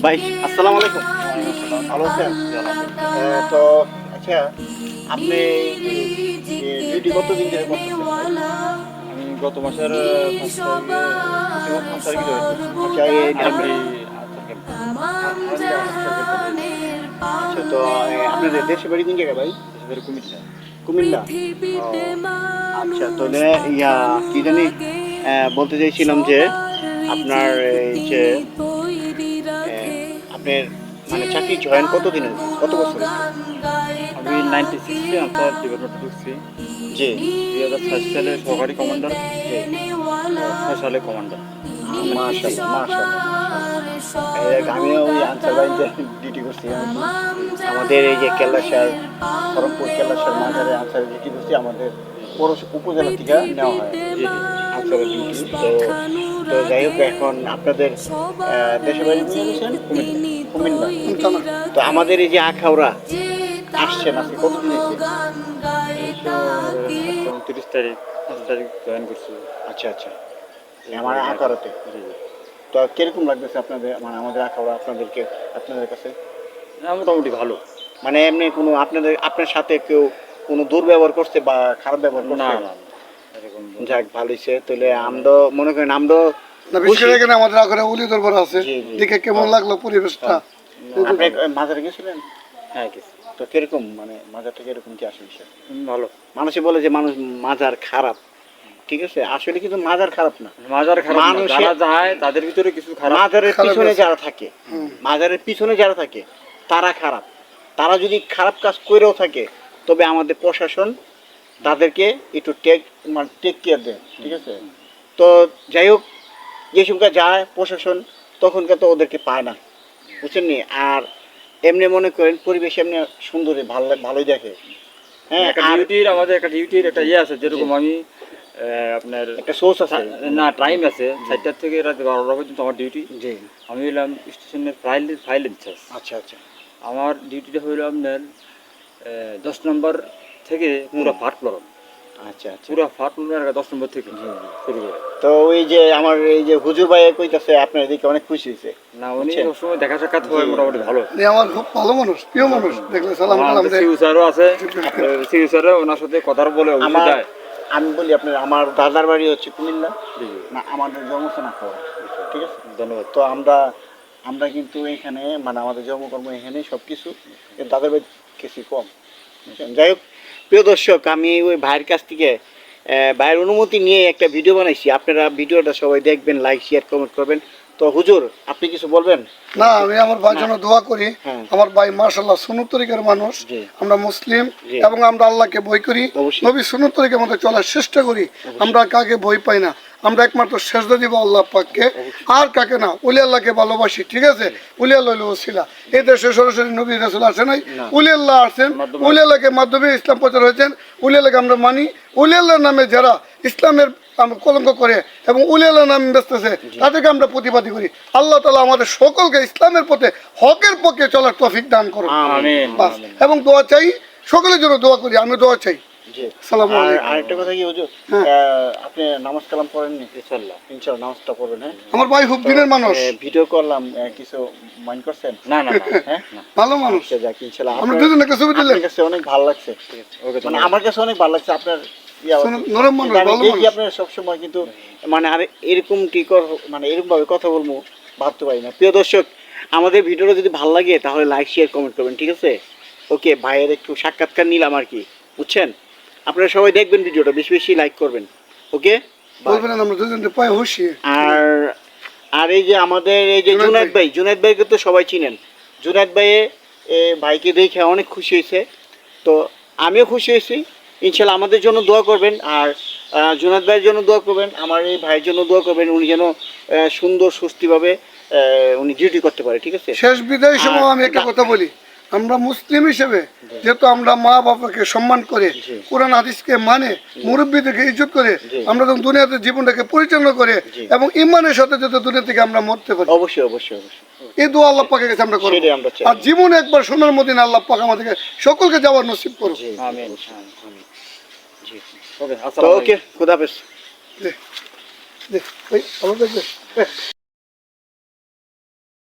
ভাই আসসালামু আলাইকুম। ভালো আছেন? তো আচ্ছা, আপনি ডিউটি কতদিন ধরে করতেছেন ভাই? আমি গত মাসের ৫ তারিখে প্রতি 5 তারিখে ধরে করতেছেন। আচ্ছা, এই আরএমডি আনসার ক্যাম্পে। আনন্দে আনসার ক্যাম্পে রয়েছেন। আচ্ছা, তো আপনাদের দেশে বাড়ি কোন জায়গায় ভাই? বিশেষ করে কুমিল্লা। কুমিল্লা। ও আচ্ছা, তাহলে ইয়া কি জানি বলতে চাইছিলাম যে আপনার এই যে আপনার মানে চাকরি জয়েন কতদিন হয়েছে, কত বছর হয়েছে? আমি 96 এ আনসার ডিপার্টমেন্টে ঢুকছি। জি ২০০৬ সালে সহকারী কমান্ডার, জি। ৬ সালে কমান্ডার। মাশাআল্লাহ মাশাআল্লাহ মাশাআল্লাহ। আমিও ওই আনসার বাহিনীতে ডিউটি করছি আর কি। আমাদের এই যে কেল্লাসার খড়গপুর কেল্লাসার মাঝারে আনসার ডিউটি করছি, আমাদের পৌর উপজেলা থেকে নেওয়া হয় জি, জি। আনসারের ডিউটি। তো তো যাই হোক, এখন আপনাদের দেশের বাড়ি নিয়ে গেছেন কুমিল্লা। কুমিল্লা। তো আমাদের এই যে আখাউড়া আসছেন আজকে কতদিন হয়েছে? এই তো ধরেন আজকে ২৯ তারিখ, ৫ তারিখ জয়েন করছি। আচ্ছা আচ্ছা, আমার আখাউড়াতে। জি, জি। তো কিরকম লাগতেছে আপনাদের, মানে আমাদের আখাউড়া আপনাদেরকে, আপনাদের কাছে? না, মোটামুটি ভালো। মানে এমনি কোনো আপনার সাথে কেউ কোনো দুর্ব্যবহার করছে বা খারাপ ব্যবহার না, করছে? না, না, এরকম যাক, ভালো হইছে। তাহলে আমরাও মনে করেন আমরাও না, বিশেষ করে এখানে আমাদের আখড়া উলি দরবার আছে। জি, জি। দেখে কেমন লাগলো পরিবেশটা? আপনি মাজারে গেছিলেন? হ্যাঁ, গেছি। তো কিরকম, মানে মাজারটা কিরকম কি আসে বিষয়? ভালো। মানুষে বলে যে মানুষ মাজার খারাপ, ঠিক আছে, আসলে কিন্তু মাজার খারাপ না। মাজার খারাপ না, মানুষে- যারা যায় তাদের ভিতরে কিছু খারাপ। মাজারের খারাপ পিছনে আছে। যারা থাকে, মাজারের পিছনে যারা থাকে তারা খারাপ। তারা যদি খারাপ কাজ করেও থাকে, তবে আমাদের প্রশাসন তাদেরকে একটু টেক কেয়ার দেয়, ঠিক আছে। তো যাই হোক, যে সংখ্যা যায় প্রশাসন, তখনকার তো ওদেরকে পায় না, বুঝছেন নি। আর এমনি মনে করেন পরিবেশ এমনি সুন্দর, ভালোই দেখে। হ্যাঁ, একটা আর ডিউটির, আমাদের একটা ডিউটির একটা ইয়ে আছে, যেরকম আমি আপনার একটা সোর্স আছে। না, টাইম আছে 4টা থেকে রাত 12টা পর্যন্ত আমার ডিউটি। জি, আমি হইলাম স্টেশনের ফাইল ইনচার্জ। আচ্ছা আচ্ছা। আমার ডিউটিটা হইল আপনার 10 নম্বর থেকে পুরো ফাট ফ্লোর, আচ্ছা আচ্ছা। পুরো ফাট ফ্লোর 10 নম্বর থেকে শুরু করে। তো ওই যে আমার এই যে হুজুর ভাই কইতাছে আপনার এদিকে অনেক খুশি হয়েছে। না, উনি আচ্ছা। সবসময় দেখা সাক্ষাৎ হয়, মোটামুটি ভালো। উনি আমার খুব ভালো মানুষ, প্রিয় মানুষ। দেখলে সালাম আমার কালাম দেয়। সিউ স্যারও আছে, সিউ স্যারও ওনার সাথে কথা বলে অবশ্যই আমার যায়। আমি বলি আপনার, আমার দাদার বাড়ি হচ্ছে কুমিল্লা, জি, জি। না আমাদের জন্মস্থান আখাউড়া, ঠিক আছে। ধন্যবাদ। তো আমরা কিন্তু এখানে, মানে আমাদের জন্মকর্ম এখানে সব কিছু, দাদার বাড়ি কিছু কম, বুঝছেন? যাই হোক, প্রিয় দর্শক, আমি ওই ভাইয়ের কাছ থেকে ভাইয়ের অনুমতি নিয়ে একটা ভিডিও বানাইছি। আপনারা ভিডিওটা সবাই দেখবেন, লাইক শেয়ার কমেন্ট করবেন। তো হুজুর, আপনি কিছু বলবেন? না, আমি আমার ভাইয়ের জন্য দোয়া করি। হ্যাঁ। আমার ভাই মাশাআল্লাহ সুন্নত তরিকার মানুষ। জি। আমরা মুসলিম জি। এবং আমরা আল্লাহকে ভয় করি। অবশ্যই। নবী সুন্নত তরিকার মধ্যে চলার চেষ্টা করি। আমরা কাকে ভয় পাই না। আমরা একমাত্র সেজদা দিব আল্লাহ পাককে, আর কাকে না। উলি আল্লাহকে ভালোবাসি, ঠিক আছে। উলি আল্লাহ হলো ওসিলা। এই দেশে সরাসরি নবী রাসূল আসে নাই, না। উলি আল্লাহ আসেন। উলি আল্লাহকে মাধ্যমে ইসলাম প্রচার হয়েছেন। উলি আল্লাহকে আমরা মানি। উলি আল্লাহর নামে যারা ইসলামের কলঙ্ক করে এবং উলি আল্লাহর নাম বেচতেছে, তাদেরকে আমরা প্রতিবাদী করি। আল্লাহ তাআলা আমাদের সকলকে ইসলামের পথে, হকের পক্ষে চলার তৌফিক দান করুন। আমিন। বাস। এবং দোয়া চাই, সকলের জন্য দোয়া করি। আমি দোয়া চাই। জি। আসসালামু আর আলাইকুম। আরেকটা কথা কি হুজুর, হ্যাঁ। আপনি নামাজ কালাম পড়েননি? ইনশাআল্লাহ। ইনশাআল্লাহ নামাজটা পড়বেন, হ্যাঁ। আমার ভাই খুব দিনের মানুষ, ভিডিও করলাম, কিছু মাইন্ড করছেন? না, না, না। হ্যাঁ, ভালো মানুষ। আচ্ছা, যাক, ইনশাআল্লাহ আমরা দুজন একটা ছবি দিলেন। আপনার কাছে অনেক ভালো লাগছে, ঠিক আছে, ওকে, মানে ধন্যবাদ। আমার কাছে অনেক ভালো লাগছে আপনার নরম মানুষ, আমি ভালো দেখি মানুষ। আপনার সবসময়, কিন্তু মানে আর এরকম মানে এরকম ভাবে কথা বলবো ভাবতে পারি না। প্রিয় দর্শক, আমাদের ভিডিওটা যদি ভালো লাগে তাহলে লাইক শেয়ার কমেন্ট করবেন, ঠিক আছে। ওকে, ভাইয়ের একটু সাক্ষাৎকার নিলাম আর কি, বুঝছেন। আপনারা সবাই দেখবেন ভিডিওটা, বেশি বেশি লাইক করবেন, ওকে। বলবেন আমরা দুজন পায়ে হুশি। আর আর এই যে আমাদের এই যে জুনায়েদ ভাইকে তো সবাই চিনেন। জুনায়েদ ভাইকে দেখে অনেক খুশি হয়েছে, তো আমিও খুশি হয়েছি। ইনশাল্লাহ আমাদের জন্য দোয়া করবেন, আর জুনায়েদ ভাইয়ের জন্য দোয়া করবেন, আমার এই ভাইয়ের জন্য দোয়া করবেন, উনি যেন সুন্দর সুস্থিভাবে উনি ডিউটি করতে পারে, ঠিক আছে। শেষ বিদায় সময় আমি একটা কথা বলি, আমরা মুসলিম হিসেবে যেহেতু আমরা মা বাবাকে সম্মান করে, জি। কোরআন হাদিসকে মানে, মুরব্বীদেরকে ইজ্জত করে, জি। আমরা যখন দুনিয়াতে জীবনটাকে পরিচালনা করে জি। এবং ইমানের সাথে যাতে দুনিয়া থেকে আমরা মরতে পারি, অবশ্যই অবশ্যই অবশ্যই, এই দোয়া আল্লাহ পাকের কাছে আমরা করব। সেটাই আমরা চাই। আর জীবনে একবার সোনার মদিনা আল্লাহ পাক আমাদেরকে সকলকে যাওয়ার নসিব করুন। জি, আমিন। আমিন। জি। ওকে, তো আসসালামু ওকে, আলাইকুম। খুদাহাফেজ। দেখ, দেখ, ভাই, ভালো থাকবে।